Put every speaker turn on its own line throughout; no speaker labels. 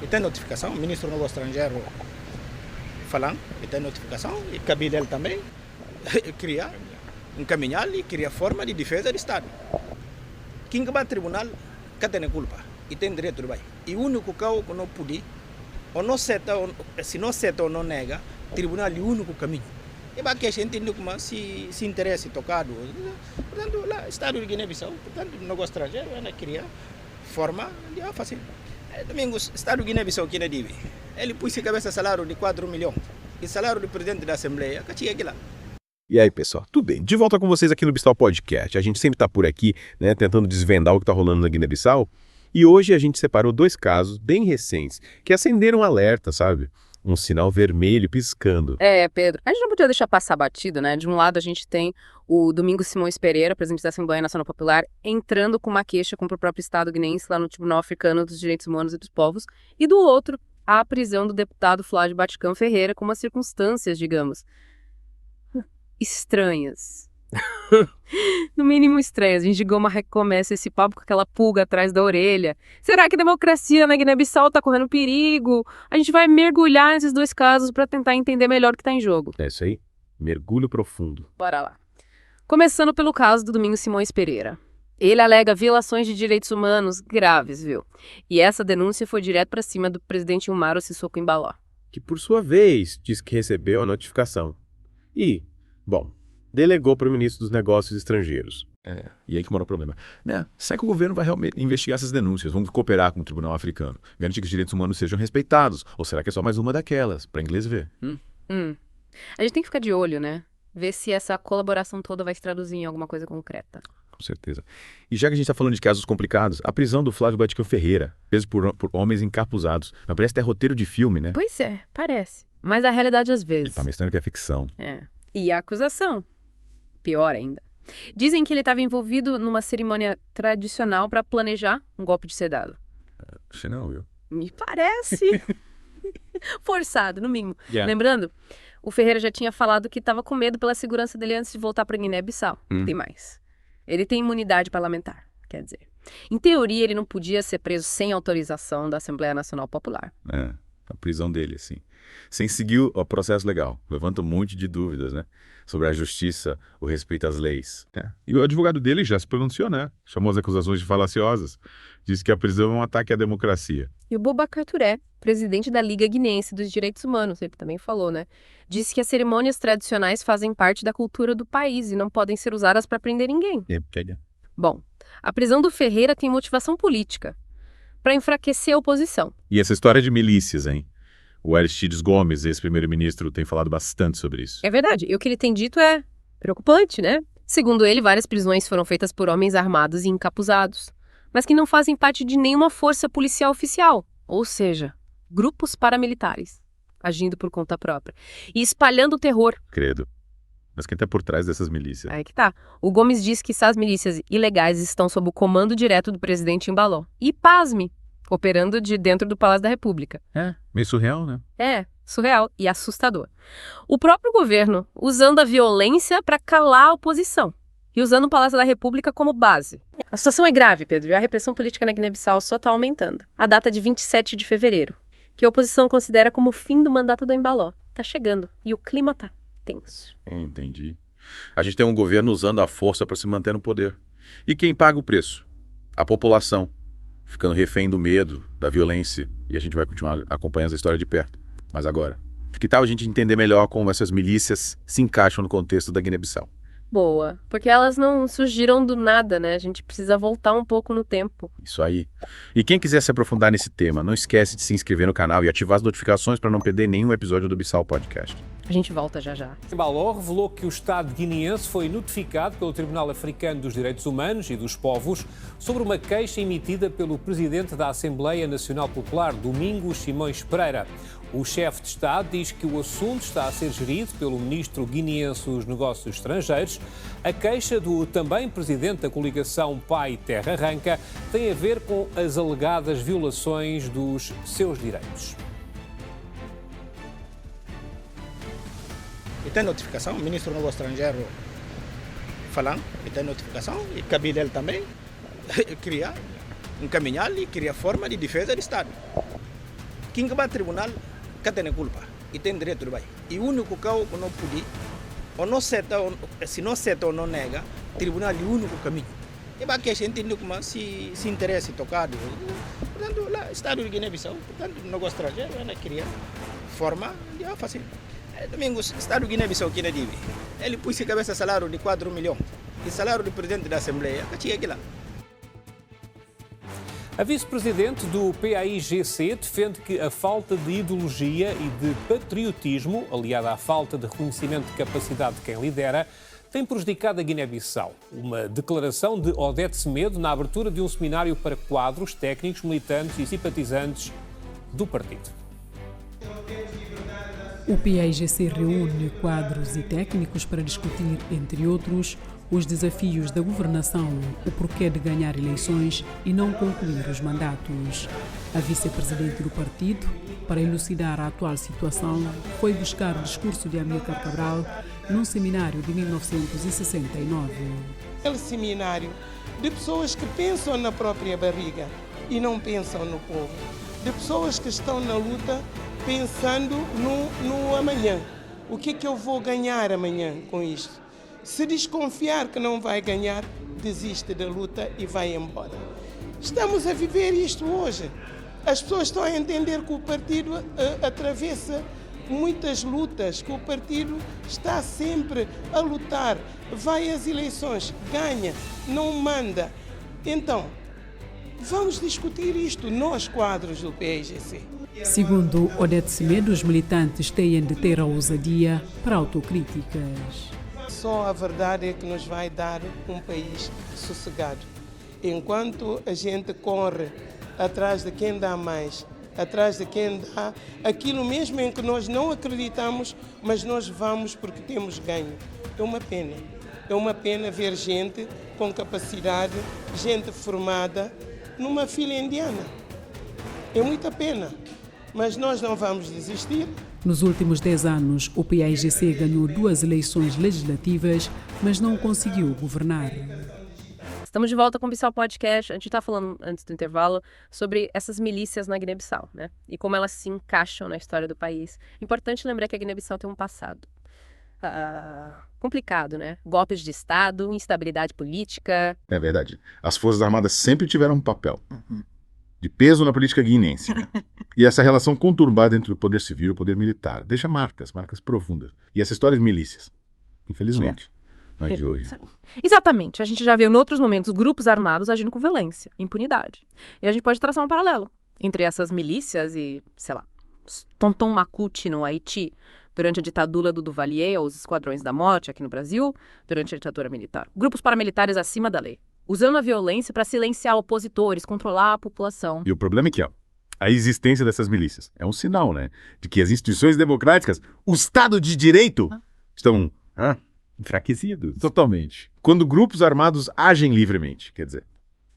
E tem notificação, o ministro do Negócio Estrangeiro falando, e tem notificação, e cabe dele também criar, encaminhar e criar forma de defesa do Estado. Quem vai ao tribunal, que tem culpa, e tem direito de vai. E o único que não pode, ou não seta, se não seta ou não nega, o tribunal é o único caminho. E vai que a gente entende como se interessa tocado. Portanto, lá, Estado de Guiné-Bissau, portanto, o negócio estrangeiro, criar forma de fazer. Domingos, o Estado de Guiné-Bissau que deve. Ele pôs cabeça salário de 4 milhões. E salário do presidente da Assembleia, que tinha aqui lá.
E aí, pessoal, tudo bem? De volta com vocês aqui no Bissau Podcast. A gente sempre está por aqui, né, tentando desvendar o que está rolando na Guiné-Bissau. E hoje a gente separou 2 casos bem recentes que acenderam um alerta, sabe? Um sinal vermelho piscando.
Pedro, a gente não podia deixar passar batido, né? De um lado a gente tem o Domingos Simões Pereira, presidente da Assembleia Nacional Popular, entrando com uma queixa contra o próprio Estado guineense lá no Tribunal Africano dos Direitos Humanos e dos Povos, e do outro, a prisão do deputado Flávio Baticão Ferreira com umas circunstâncias, digamos, estranhas. No mínimo estranhas. A gente recomeça esse papo com aquela pulga atrás da orelha. Será que a democracia na Guiné-Bissau tá correndo perigo? A gente vai mergulhar nesses 2 casos para tentar entender melhor o que tá em jogo.
É isso aí, mergulho profundo.
Bora lá. Começando pelo caso do Domingos Simões Pereira. Ele alega violações de direitos humanos graves, viu? E essa denúncia foi direto para cima do presidente Umaro Sissoko Embaló.
Que, por sua vez, diz que recebeu a notificação. E, bom, delegou para o ministro dos Negócios Estrangeiros.
E aí que mora o problema. Né? Será que o governo vai realmente investigar essas denúncias? Vamos cooperar com o Tribunal Africano? Garantir que os direitos humanos sejam respeitados? Ou será que é só mais uma daquelas, para inglês ver?
A gente tem que ficar de olho, né? Ver se essa colaboração toda vai se traduzir em alguma coisa concreta.
Com certeza. E já que a gente está falando de casos complicados, a prisão do Flávio Baticão Ferreira, preso por homens encapuzados, mas parece até roteiro de filme, né?
Pois é, parece. Mas a realidade às vezes.
Ele tá mostrando que é ficção.
E a acusação? Pior ainda. Dizem que ele estava envolvido numa cerimônia tradicional para planejar um golpe de sedado.
Acho não, viu?
Me parece. Forçado, no mínimo.
Yeah.
Lembrando, o Ferreira já tinha falado que estava com medo pela segurança dele antes de voltar para Guiné-Bissau. Tem mais. Ele tem imunidade parlamentar, quer dizer. Em teoria, ele não podia ser preso sem autorização da Assembleia Nacional Popular.
A prisão dele, assim. Sem seguir o processo legal. Levanta um monte de dúvidas, né? Sobre a justiça, o respeito às leis.
E o advogado dele já se pronunciou, né? Chamou as acusações de falaciosas. Disse que a prisão é um ataque à democracia.
E o Boubacar Touré, presidente da Liga Guineense dos Direitos Humanos, ele também falou, né? Disse que as cerimônias tradicionais fazem parte da cultura do país e não podem ser usadas para prender ninguém. Bom, a prisão do Ferreira tem motivação política, para enfraquecer a oposição.
E essa história de milícias, hein? O Aristides Gomes, ex-primeiro-ministro, tem falado bastante sobre isso.
É verdade. E o que ele tem dito é preocupante, né? Segundo ele, várias prisões foram feitas por homens armados e encapuzados, mas que não fazem parte de nenhuma força policial oficial. Ou seja, grupos paramilitares, agindo por conta própria e espalhando o terror.
Credo. Mas quem tá por trás dessas milícias?
Aí que tá. O Gomes diz que essas milícias ilegais estão sob o comando direto do presidente Embaló. E, pasme, operando de dentro do Palácio da República.
Meio surreal, né?
Surreal e assustador. O próprio governo usando a violência para calar a oposição e usando o Palácio da República como base. A situação é grave, Pedro, e a repressão política na Guiné-Bissau só está aumentando. A data de 27 de fevereiro, que a oposição considera como o fim do mandato do Embaló, tá chegando e o clima tá tenso.
Entendi. A gente tem um governo usando a força para se manter no poder. E quem paga o preço? A população. Ficando refém do medo, da violência. E a gente vai continuar acompanhando essa história de perto. Mas agora, que tal a gente entender melhor como essas milícias se encaixam no contexto da Guiné-Bissau?
Boa, porque elas não surgiram do nada, né? A gente precisa voltar um pouco no tempo.
Isso aí. E quem quiser se aprofundar nesse tema, não esquece de se inscrever no canal e ativar as notificações para não perder nenhum episódio do Bissau Podcast.
A gente volta já já.
Embaló revelou que o Estado guineense foi notificado pelo Tribunal Africano dos Direitos Humanos e dos Povos sobre uma queixa emitida pelo presidente da Assembleia Nacional Popular, Domingos Simões Pereira. O chefe de Estado diz que o assunto está a ser gerido pelo ministro guineense dos Negócios Estrangeiros. A queixa do também presidente da coligação Pai Terra Arranca tem a ver com as alegadas violações dos seus direitos.
E tem notificação, o ministro do Negócio Estrangeiro falando, e tem notificação, e cabe dele também criar, encaminhar e criar forma de defesa do Estado. Quem vai ao tribunal, que tem culpa. E tem direito de vai. E o único que eu não pude, ou não seta, se não seta ou não nega, o tribunal é o único caminho. E vai que a gente entende como se interessa tocado. Portanto, lá, Estado de Guiné-Bissau, portanto, negócio estrangeiro, ela cria forma de fazer. Também o Estado de Guiné-Bissau que ele deve. Ele pôs a cabeça salário de 4 milhões. E salário do presidente da Assembleia, que tinha aqui lá.
A vice-presidente do PAIGC defende que a falta de ideologia e de patriotismo, aliada à falta de reconhecimento de capacidade de quem lidera, tem prejudicado a Guiné-Bissau. Uma declaração de Odete Semedo na abertura de um seminário para quadros, técnicos, militantes e simpatizantes do partido.
O PAIGC reúne quadros e técnicos para discutir, entre outros, os desafios da governação, o porquê de ganhar eleições e não concluir os mandatos. A vice-presidente do partido, para elucidar a atual situação, foi buscar o discurso de Amílcar Cabral num seminário de 1969.
Aquele seminário de pessoas que pensam na própria barriga e não pensam no povo, de pessoas que estão na luta pensando no amanhã. O que é que eu vou ganhar amanhã com isto? Se desconfiar que não vai ganhar, desiste da luta e vai embora. Estamos a viver isto hoje. As pessoas estão a entender que o partido atravessa muitas lutas, que o partido está sempre a lutar, vai às eleições, ganha, não manda. Então, vamos discutir isto, nós quadros do PAIGC.
Segundo Odete Semedo, os militantes têm de ter a ousadia para autocríticas.
Só a verdade é que nos vai dar um país sossegado. Enquanto a gente corre atrás de quem dá mais, atrás de quem dá aquilo mesmo em que nós não acreditamos, mas nós vamos porque temos ganho. É uma pena. É uma pena ver gente com capacidade, gente formada, numa fila indiana. É muita pena. Mas nós não vamos desistir.
Nos últimos 10 anos, o PAIGC ganhou 2 eleições legislativas, mas não conseguiu governar.
Estamos de volta com o Bissau Podcast. A gente está falando, antes do intervalo, sobre essas milícias na Guiné-Bissau, né? E como elas se encaixam na história do país. Importante lembrar que a Guiné-Bissau tem um passado complicado, né? Golpes de Estado, instabilidade política.
É verdade. As Forças Armadas sempre tiveram um papel de peso na política guineense. E essa relação conturbada entre o poder civil e o poder militar deixa marcas profundas. E essa história de milícias, infelizmente, não é de hoje.
Exatamente. A gente já viu em outros momentos grupos armados agindo com violência, impunidade. E a gente pode traçar um paralelo entre essas milícias e, sei lá, Tonton Macuti no Haiti, durante a ditadura do Duvalier, ou os Esquadrões da Morte aqui no Brasil, durante a ditadura militar. Grupos paramilitares acima da lei, usando a violência para silenciar opositores, controlar a população.
E o problema é que, a existência dessas milícias é um sinal, né, de que as instituições democráticas, o Estado de Direito, estão enfraquecidos. Totalmente. Quando grupos armados agem livremente, quer dizer,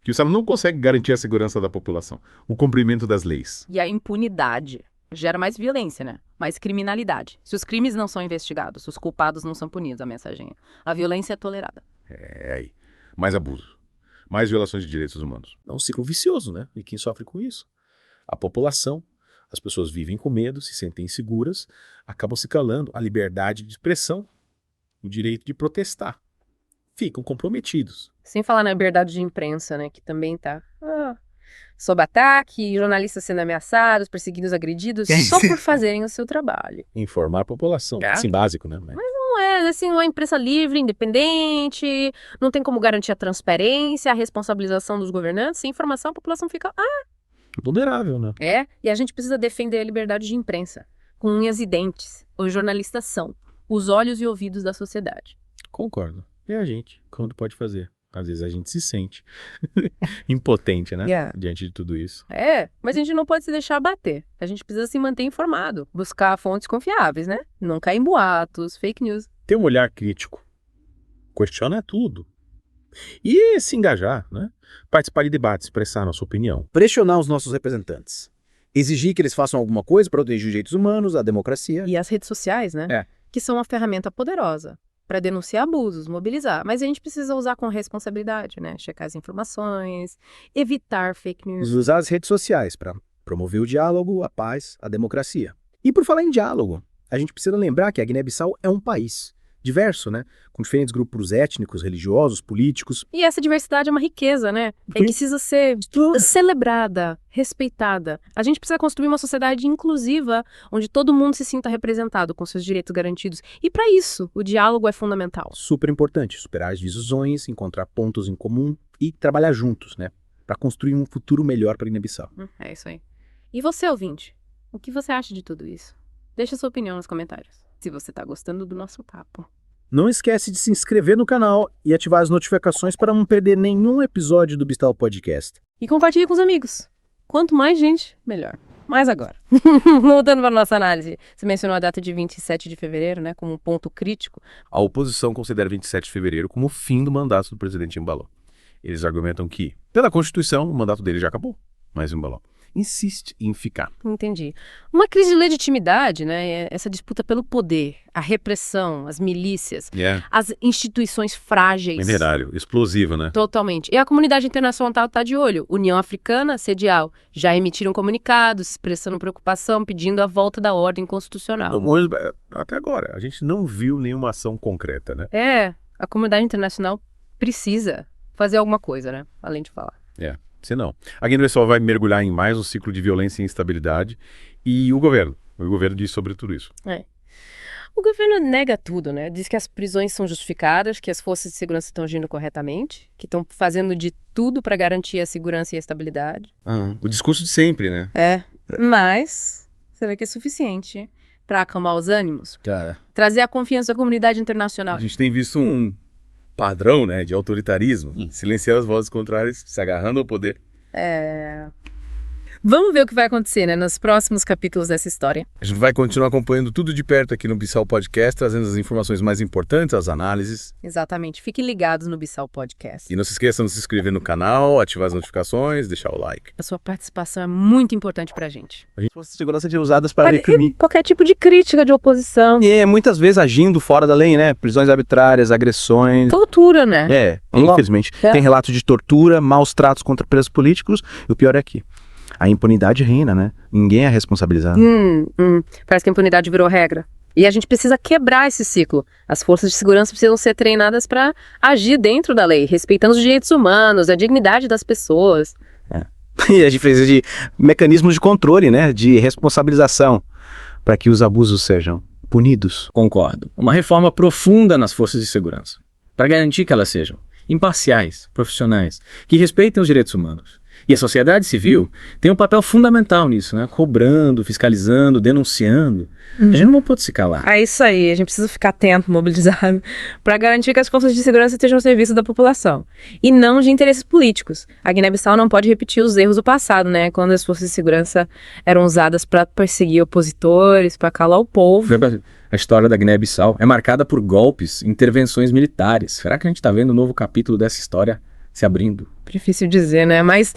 que o Estado não consegue garantir a segurança da população, o cumprimento das leis.
E a impunidade gera mais violência, né? Mais criminalidade. Se os crimes não são investigados, se os culpados não são punidos, a mensagem a violência é tolerada.
É aí. Mais abuso. Mais violações de direitos humanos.
É um ciclo vicioso, né? E quem sofre com isso? A população. As pessoas vivem com medo, se sentem inseguras, acabam se calando a liberdade de expressão, o direito de protestar. Ficam comprometidos.
Sem falar na liberdade de imprensa, né? Que também tá sob ataque, jornalistas sendo ameaçados, perseguidos, agredidos, só por fazerem o seu trabalho.
Informar a população. Assim, básico, né?
Não é, assim, uma imprensa livre, independente, não tem como garantir a transparência, a responsabilização dos governantes. Sem informação, a população fica...
vulnerável, né?
E a gente precisa defender a liberdade de imprensa, com unhas e dentes. Os jornalistas são os olhos e ouvidos da sociedade.
Concordo. E a gente, quando pode fazer? Às vezes a gente se sente impotente, né? Diante de tudo isso.
Mas a gente não pode se deixar abater. A gente precisa se manter informado, buscar fontes confiáveis, né? Não cair em boatos, fake news.
Ter um olhar crítico. Questiona tudo. E se engajar, né? Participar de debates, expressar nossa opinião.
Pressionar os nossos representantes. Exigir que eles façam alguma coisa para proteger os direitos humanos, a democracia.
E as redes sociais, né? Que são uma ferramenta poderosa para denunciar abusos, mobilizar. Mas a gente precisa usar com responsabilidade, né? Checar as informações, evitar fake news.
Usar as redes sociais para promover o diálogo, a paz, a democracia. E por falar em diálogo, a gente precisa lembrar que a Guiné-Bissau é um país diverso, né? Com diferentes grupos étnicos, religiosos, políticos.
E essa diversidade é uma riqueza, né? E precisa ser celebrada, respeitada. A gente precisa construir uma sociedade inclusiva, onde todo mundo se sinta representado, com seus direitos garantidos. E para isso, o diálogo é fundamental.
Super importante, superar as divisões, encontrar pontos em comum e trabalhar juntos, né? Para construir um futuro melhor para a Guiné-Bissau.
É isso aí. E você, ouvinte? O que você acha de tudo isso? Deixa sua opinião nos comentários. Se você tá gostando do nosso papo.
Não esquece de se inscrever no canal e ativar as notificações para não perder nenhum episódio do Bistal Podcast.
E compartilhe com os amigos. Quanto mais gente, melhor. Mas agora, voltando para a nossa análise. Você mencionou a data de 27 de fevereiro, né, como um ponto crítico.
A oposição considera 27 de fevereiro como o fim do mandato do presidente Embaló. Eles argumentam que, pela Constituição, o mandato dele já acabou, mas o Embaló insiste em ficar.
Entendi. Uma crise de legitimidade, né? Essa disputa pelo poder, a repressão, as milícias, as instituições frágeis.
Minerário, explosivo, né?
Totalmente. E a comunidade internacional está de olho. União Africana, CEDEAO, já emitiram comunicados expressando preocupação, pedindo a volta da ordem constitucional.
Até agora, a gente não viu nenhuma ação concreta, né?
A comunidade internacional precisa fazer alguma coisa, né? Além de falar.
Se não. A Guiné-Bissau vai mergulhar em mais um ciclo de violência e instabilidade. E o governo diz sobre tudo isso.
O governo nega tudo, né? Diz que as prisões são justificadas, que as forças de segurança estão agindo corretamente, que estão fazendo de tudo para garantir a segurança e a estabilidade.
O discurso de sempre, né?
Mas será que é suficiente para acalmar os ânimos?
Cara,
Trazer a confiança da comunidade internacional?
A gente tem visto um padrão, né, de autoritarismo, silenciar as vozes contrárias, se agarrando ao poder.
Vamos ver o que vai acontecer, né, nos próximos capítulos dessa história.
A gente vai continuar acompanhando tudo de perto aqui no Bissau Podcast, trazendo as informações mais importantes, as análises.
Exatamente. Fiquem ligados no Bissau Podcast.
E não se esqueçam de se inscrever no canal, ativar as notificações, deixar o like.
A sua participação é muito importante pra gente.
as forças de segurança são usadas para reprimir.
Qualquer tipo de crítica de oposição.
E muitas vezes agindo fora da lei, né? Prisões arbitrárias, agressões.
Tortura, né?
Infelizmente. Tem relatos de tortura, maus tratos contra presos políticos. E o pior é que a impunidade reina, né? Ninguém é responsabilizado.
Parece que a impunidade virou regra. E a gente precisa quebrar esse ciclo. As forças de segurança precisam ser treinadas para agir dentro da lei, respeitando os direitos humanos, a dignidade das pessoas.
E a gente precisa de mecanismos de controle, né? De responsabilização, para que os abusos sejam punidos.
Concordo. Uma reforma profunda nas forças de segurança, para garantir que elas sejam imparciais, profissionais, que respeitem os direitos humanos. E a sociedade civil tem um papel fundamental nisso, né? Cobrando, fiscalizando, denunciando. A gente não pode se calar.
É isso aí, a gente precisa ficar atento, mobilizado, para garantir que as forças de segurança estejam ao serviço da população. E não de interesses políticos. A Guiné-Bissau não pode repetir os erros do passado, né? Quando as forças de segurança eram usadas para perseguir opositores, para calar o povo.
A história da Guiné-Bissau é marcada por golpes, intervenções militares. Será que a gente está vendo um novo capítulo dessa história se abrindo?
Difícil dizer, né? Mas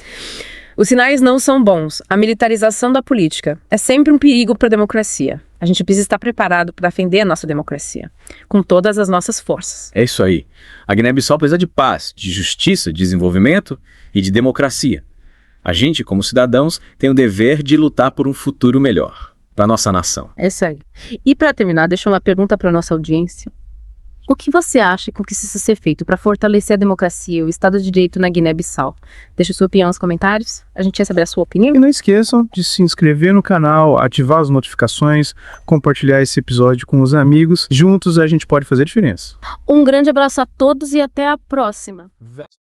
os sinais não são bons. A militarização da política é sempre um perigo para a democracia. A gente precisa estar preparado para defender a nossa democracia, com todas as nossas forças.
É isso aí. A Guiné-Bissau precisa de paz, de justiça, de desenvolvimento e de democracia. A gente, como cidadãos, tem o dever de lutar por um futuro melhor para nossa nação.
É isso aí. E para terminar, deixa uma pergunta para nossa audiência. O que você acha que precisa ser feito para fortalecer a democracia e o Estado de Direito na Guiné-Bissau? Deixa sua opinião nos comentários. A gente quer saber a sua opinião.
E não esqueçam de se inscrever no canal, ativar as notificações, compartilhar esse episódio com os amigos. Juntos a gente pode fazer diferença.
Um grande abraço a todos e até a próxima.